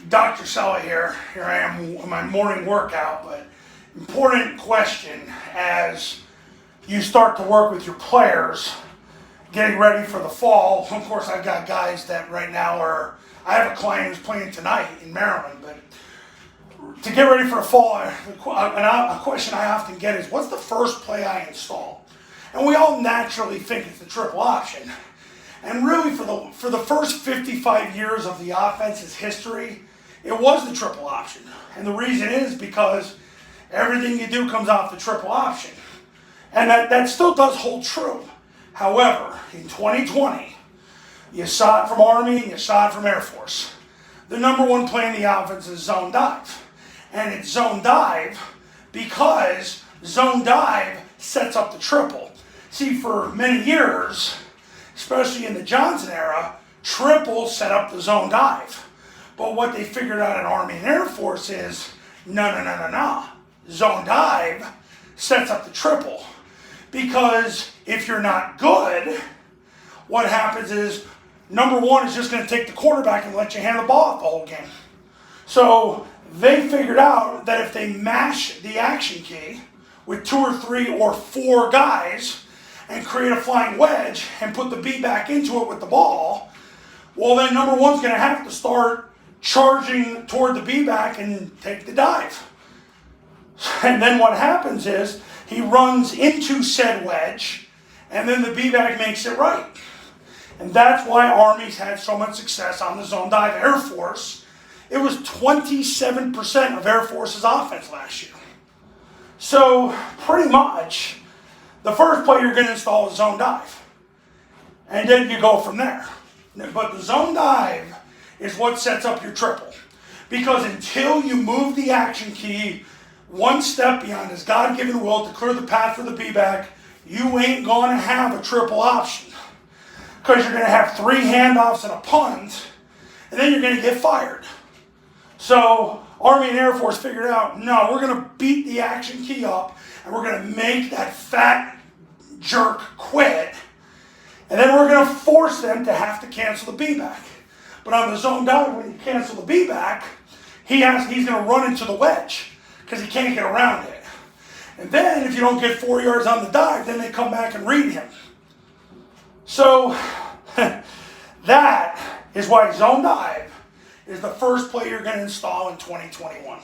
Dr. Sella here. Here I am on my morning workout, but important question as you start to work with your players, getting ready for the fall. Of course, I've got guys that right now I have a client who's playing tonight in Maryland, but to get ready for the fall, a question I often get is, what's the first play I install? And we all naturally think it's the triple option. And really, for the first 55 years of the offense's history, it was the triple option. And the reason is because everything you do comes off the triple option. And that still does hold true. However, in 2020, you saw it from Army and you saw it from Air Force. The number one play in the offense is zone dive. And it's zone dive because zone dive sets up the triple. See, for many years, especially in the Johnson era, triple set up the zone dive. But what they figured out in Army and Air Force is, no. Zone dive sets up the triple. Because if you're not good, what happens is, number one is just going to take the quarterback and let you hand the ball off the whole game. So they figured out that if they mash the action key with 2 or 3 or 4 guys and create a flying wedge and put the B back into it with the ball, well then number one's going to have to start charging toward the B back and take the dive. And then what happens is he runs into said wedge and then the B back makes it right. And that's why Army's had so much success on the zone dive. Air Force, it was 27% of Air Force's offense last year. So pretty much the first play you're going to install is zone dive. And then you go from there. But the zone dive is what sets up your triple. Because until you move the action key one step beyond his God-given will to clear the path for the B-back, you ain't going to have a triple option. Because you're going to have 3 handoffs and a punt, and then you're going to get fired. So Army and Air Force figured out, no, we're going to beat the action key up, and we're going to make that fat jerk quit, and then we're going to force them to have to cancel the B-back. But on the zone dive, when you cancel the B-back, he's going to run into the wedge because he can't get around it. And then if you don't get 4 yards on the dive, then they come back and read him. So that is why zone dive is the first play you're going to install in 2021.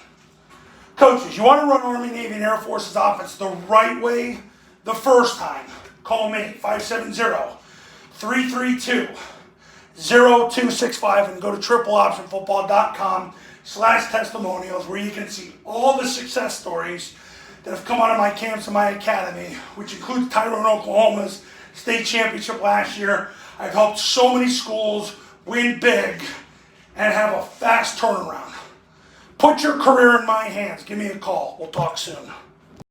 Coaches, you want to run Army, Navy, and Air Force's offense the right way the first time. Call me, 570-332-0265 and go to tripleoptionfootball.com/testimonials where you can see all the success stories that have come out of my camps and my academy, which includes Tyrone, Oklahoma's state championship last year. I've helped so many schools win big and have a fast turnaround. Put your career in my hands. Give me a call. We'll talk soon.